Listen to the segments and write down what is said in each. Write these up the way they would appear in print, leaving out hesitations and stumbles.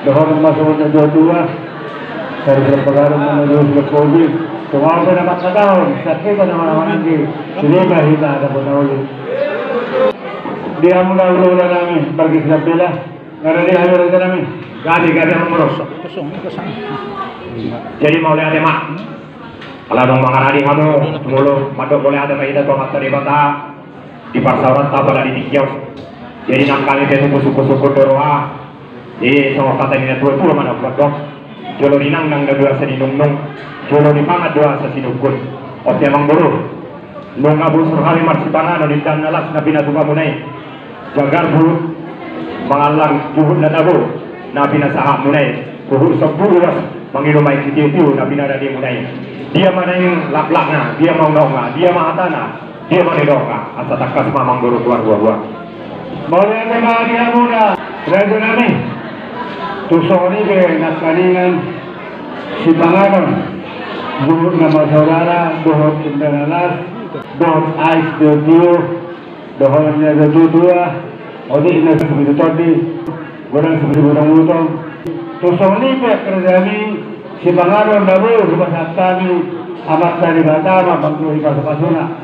dohon masuk na dua sa pagkaroon ng news ng COVID. Tumawag na naman sa taon, sakit na naman hindi, hindi mahita na po na ulit. Di mo na ulo namin, bagis na pila, naralihan rin namin. Gadi ang meros. Jadi mau lihat mak. Kalau dong mengarani kamu, mulu madok boleh ada maida tuh mata di bata di pasaran tabala di kios. Jadi nak kali itu suku-suku doa. Semua kata ini dua mana dok. Jolo dinang nang dua seni nung. Jolo di pangat dua sesi dukun. Oke emang buru. Nung abu surhari marsipana di dan nalas nabi natu kamunai. Jagar buru mengalang juhud nadabu. Nabi nasahak mulai kuhur sebuah mengilu mai kitiu nabi nada dia mulai dia mana yang lak-lakna dia mau nonga dia mahatana dia mana doka asa takas mamang guru keluar buah boleh tema dia muda raja nami tusori ke nakaningan si panganon buruk nama saudara dohot indanalas dohot ais dio dohotnya dua odi ina sebegitu tadi orang seperti orang utang, tusong lipat kerjaan si pangaron baru rumah kami amat dari Batam, bangku ikas pasuna.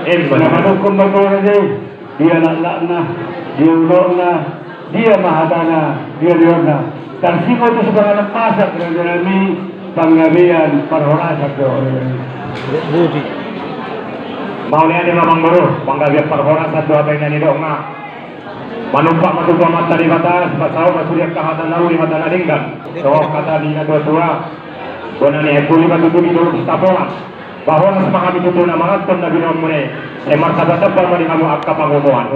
Nama hukum berkorban dia nak dia ulona, dia mahadana, dia liorna. Dan si itu sebagai pasak kerjaan kami penggabian perhorasan orang. Budi. Mau lihat dia mamang baru penggabian perhorasan dua pengen ini dong mak. Manumpak matupa mata di batas, pasau masuliak kahatan lalu di mata nadinggan. So kata di tua, bonani hekuli batutubi dulu stapola. Bahwa semahami tutu nama ngatun nabi nomune, martabat apa mari kamu akka pangumuan.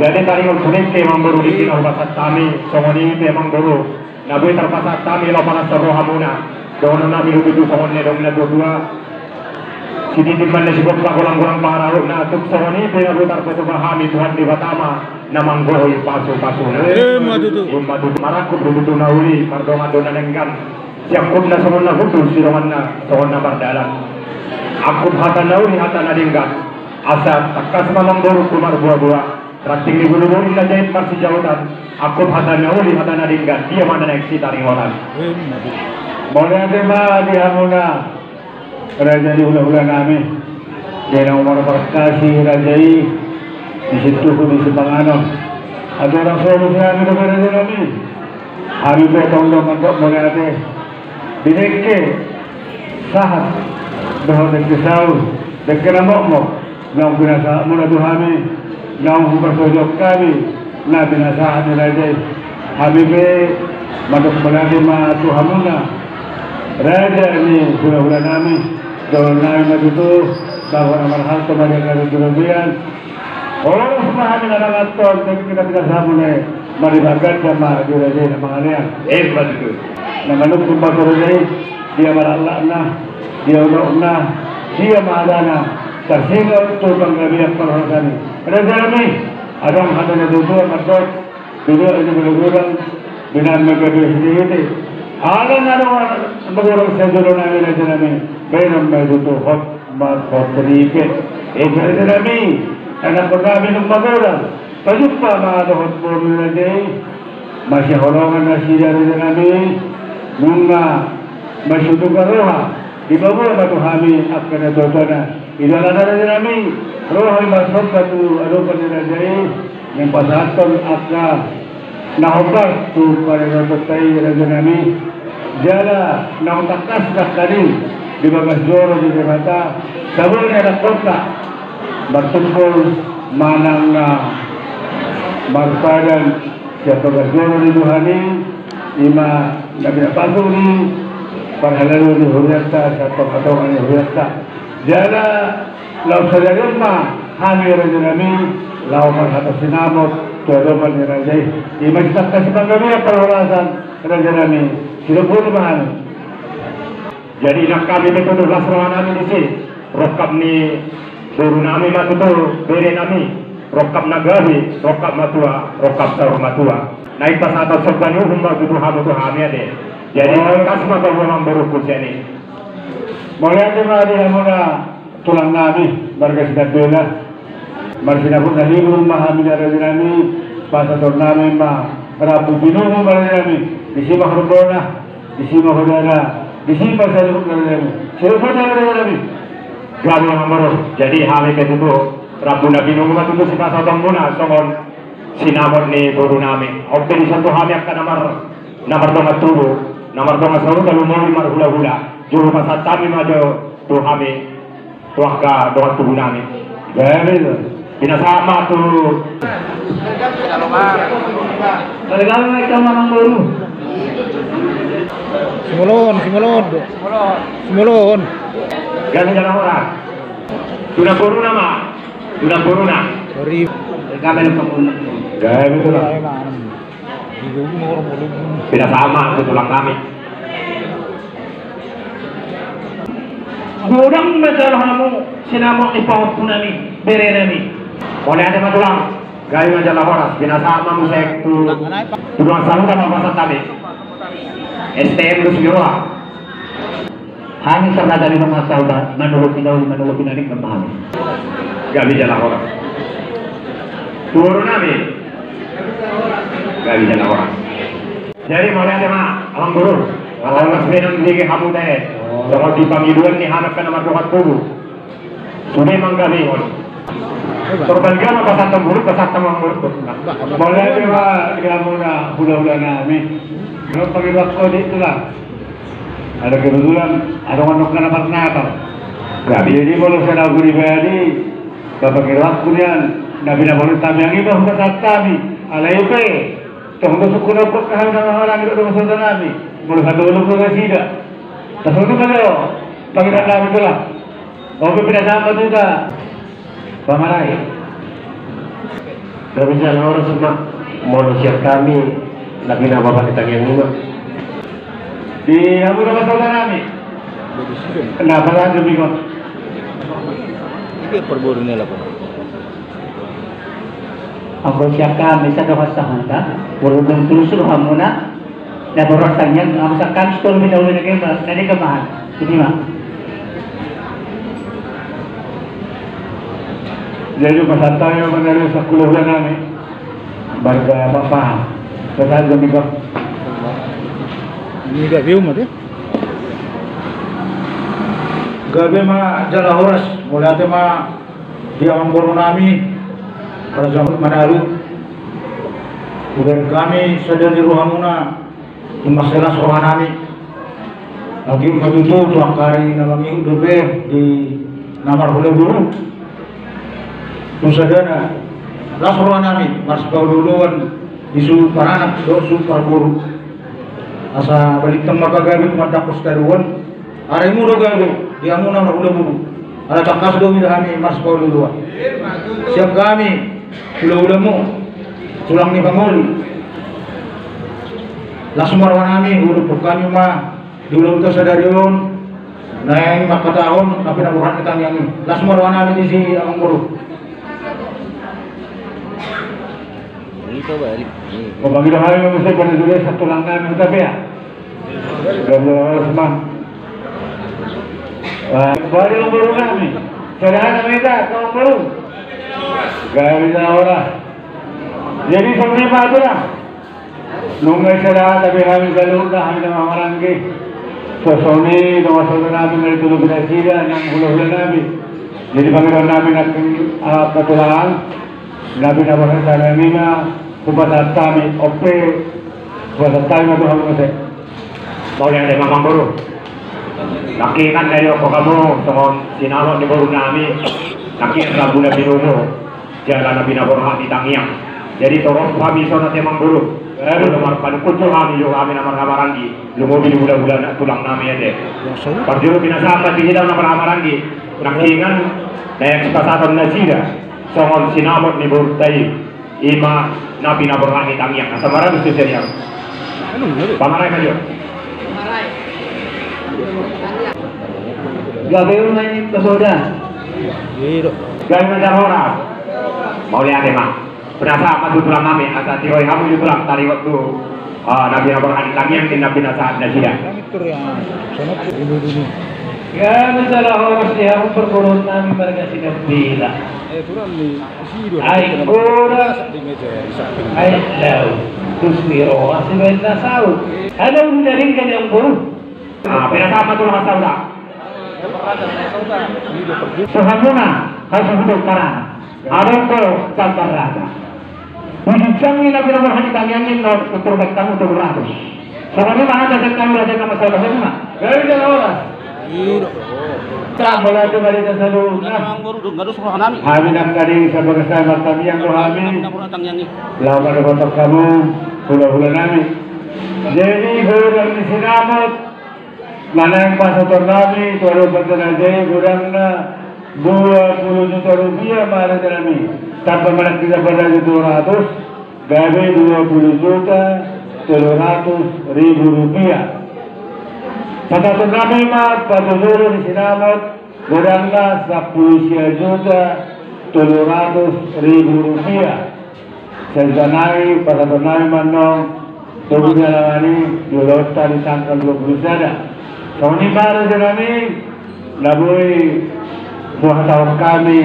Jadi tadi ngulsunik ke emang baru di kina ubasat kami, songoni itu emang baru. Nabi terpasat kami lopanas terroh hamuna. Dono nabi hubitu songoni domina dua. Sini di mana si bapa kurang-kurang parah na tuk sawani pena butar petu bahami Tuhan di Batama namang gohoi pasu-pasu madu maraku berutu nauli mardonga dona nenggan siap kumna samonna hutu siromanna sawonna bardalan aku hata nauli hata nadinggan asa takas mamang boru kumar buah-buah rating di bulu-bulu na jahit marsi jautan aku hata nauli hata nadinggan dia mana naik si taring orang boleh tema di hamuna Raja di ulah-ulah kami dia umur berkasih rajai di situ pun di Sepangano ada orang solusi kami kepada raja kami hari petong dong untuk melihatnya bineke sahat doa dan kesau dan kenamok nang binasa mula tuhami nang bersojok kami na binasa di rajai habibe madok melihatnya ma tuhamuna raja ini ulah-ulah kami Dalam nama itu bahwa amal hal kembali ke kemudian orang semua hanya anak ator tapi kita tidak sampai melibatkan sama jurajai nama kalian. Betul. Nama lu kumpul jurajai dia malah dia ulokna dia mahadana tersinggung tu penggabian perhorasan. Ada kami ada yang hanya dua maksud dua ini berkurang dengan mengabian sendiri. Alam orang berorang sejauh nami raja nami, beram itu hot mat terikit. Raja nami, anak berkami nung berorang, terjumpa ada hot bom raja, masih holongan nasi raja nami, nunga masih tukar roha, di bawah batu kami akan ada dana. Idalah raja nami, roha masuk batu adupan raja yang pasatan akan nahobar tu pada rotai raja nami. Jala nang takas tadi di bagas joro di mata sabulnya ada kota bertumpul manang marpadan siapa bagas joro di Tuhani ima nabi pasuni parhalalu di huriyata siapa patongan di huriyata jala lau sadarima hamir rajulami lau marhata sinamot tuadoman di rajai ima sitak kasih panggamia perhorasan rajulami Silupun bahan. Jadi nak kami betul lasrawan kami di sini. Rokap ni guru nami matutu, beri nami. Rokap nagahi, rokap matua, rokap sahur matua. Naik pas atas sebanyu humba tutu hamu tu hamil deh. Jadi kasih maka humam berukus ini. Boleh aja mah dia mula tulang nami, barga sidat bela. Marsina pun dah hibu rumah hamil dari nami, pas atas nami mah Rabu Binungo Baradami, Disima Horbona, Disima Hodana, Disima Saluk Baradami, Silvana Baradami. Gabi nomor jadi hari kedua Rabu Nabi Nunggu itu si pasal tembuna songon sinamon ni guru nami. Oke di satu hari akan nomor dua tubuh, nomor dua selalu kalau mau lima hula juru pasal kami maju tu kami tuaka dua tubuh nami. Gabi Bina sama tu. Kalau mereka memang baru. Simulon. Ganti jalan orang. Sudah corona mah, sudah corona. Sorry. Kami kamu. Gabi itu lah. Tidak sama itu tulang kami. Gudang masalah kamu sinamon ipawat punami bererami. Boleh ada matulang. Gaya majalah horas. Bina sama musik tu. Tulang selalu kan pasal kami. STM lu sendiri. Hanya serta dari rumah saudara menurut ini kemana? Gak bisa lah orang. Turun nabi. Gak bisa lah orang. Jadi mulai ada mah, abang guru. Kalau mas minum lagi kamu deh. Kalau dipanggilan nih anak kan nomor 20. Sudah emang gak bingung. Korban gak pasal temburu, pasal temburu. Boleh juga kamu nak hula-hula nami. Kalau panggil waktu itu lah. Ada kebetulan ada orang nak dapat nggak jadi kalau saya nak pribadi bapak kira kemudian nabi boleh kami yang itu bukan kami alai pe tunggu suku nopok kahal dengan orang itu dengan saudara nabi boleh satu ulung juga tidak terus itu kalau panggil nabi itu lah mau pindah sama juga pamarai Gak bisa lah orang semua manusia kami nabi bapak kita yang lima. Di Abu Dhabi saudara kami. Kenapa lah demikian? Ini perburunya lah pak. Ako siya kami sa kawasahan ka, puro ng tulusuro hamuna, na borotang yan, ako sa kanstol minawin na kayo, nani ka mahal, hindi ma. Jadi pasal tayo menaruh sekolah kami, barga apa? Pasal demikian. Ini gak view mah deh. Gabi mah jala horas, mulai mah dia mengguru nami pada zaman Manalu. Udah kami sadar di ruhamuna di masalah soal nami. Lagi begitu tuan kari namanya udah di namar boleh dulu. Tusadana las soal nami mas kau duluan isu paranak dosu parguru. Asa balik tempat kagawin madakus karuan hari muda gawe dia muna udah buru ada takas do kami mas kau dulu siap kami ulah-ulahmu tulang ni pangoli lasmar kami udah kami mah dulu kita sadarion naeng makatahon tapi nabuhan kita yang lasmar kami di si amang guru Ini balik. Bagi hari ini mesti pada dulu satu langkah tapi ya. Kalau semua. Baru baru kami. Saudara minta kau baru. Gak bisa orang. Jadi sebenarnya apa tu lah? Nunggu saudara tapi kami kalau dah kami nama orang ke. Sosoni nama saudara kami dari tujuh belas sila yang bulan kami. Jadi panggil kami nak ketulaan. Nabi nak saya mina kepada kami ope kepada kami itu harus saya. Mau yang ada mamang baru. Laki kan dari kamu sama sinalo di baru nami. Laki Rabu Nabi Nunggu jalan Nabi Naborha di Tangiang. Jadi torong kami sana temang baru. Lumar pada kucur kami juga kami nama Ramarangi. Lumo di bulan-bulan tulang nami ada. Parjuru binasa di dalam nama Ramarangi. Laki kan dari kesempatan Najida. Songon sinamot ni burtai ima nabi naborhangi tangiang asamara gusto siya pamaray kayo Gabi na yung kasoda. gaya na hora mau lihat mah berasa matutulang namin asa tiroy hamu yutulang tari waktu nabi naborhangi tangiang din nabi nasa Najida Ya, masalah orang mesti harus berkorun namin mereka sinabila. Ay, ora. Ay, law. Tusmiro kasi ba yung nasaw? Alam mo na rin kanyang guru. Pinasama to lang sa sauda. Sehamuna kasubudok parang Aron ko sa barada. Hujudang nila pinamahal kanyang nino tuturbag kamu tugurados. Sa kami mahanda sa kami raja na masalah na. Gawin ka na oras. Sa mula tumalita sa loob na. Hamin ang karing sa bagasama kami ang rohamin. Lawan na batok kamu. Hula-hula namin. Jadi gurang ni sinamot. Mana yang pasator namin. Tuwaro pagka na jadi gurang na 20 juta rupiah mahal namin. Tanpa menakdir pada 200. Gawe 20 juta 300.000 rupiah. Pasator namin mah patuturo ni sinamot. Gurang na 10 juta 300.000 rupiah. Senjanai pada tunai manong tubuh jalani julot tadi sangkal belum ada. Soni baru jalani labui buah tahun kami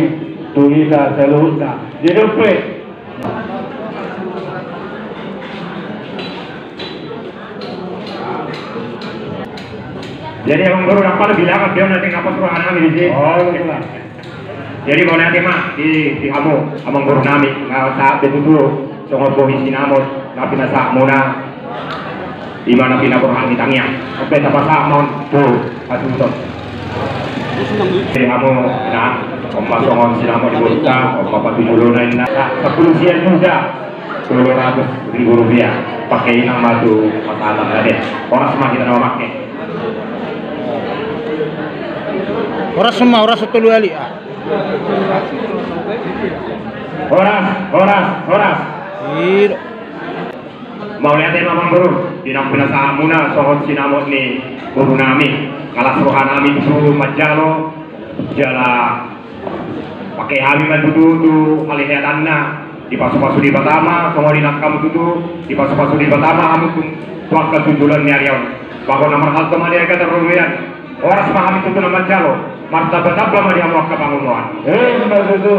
tuisa seluruhnya. Jidupe. Jadi abang guru apa bilang dia nanti ngapa suruh anak kami di sini. Oh, betul. Jadi mau nanti mah di kamu abang guru nami nggak saat itu dulu songo bohi sinamot tapi nasa muna di mana pina berhang hitangnya sampai apa sama tuh asusun. Jadi kamu nah ompa songo sinamot di burka ompa patu julunan nasa 10 sian juga 200.000 rupiah pakai nama tuh masalah tadi orang semakin nama pakai. Oras semua, oras satu kali ah. Horas. Iro. Mau lihat Abang Guru, dinang pinasa muna sohon sinamot ni guru nami, kalas rohan nami itu majalo, jala pakai kami mantutu malihatanna di pasu-pasu di pertama, semua dinakam tutu di pasu-pasu di pertama, kami pun tuak ketujulan ni Aryawan. Bahwa nomor hal teman dia kata rumian, orang semua kami tutu nama jalo, martabat apa dia mau ke bangunan. Benar itu.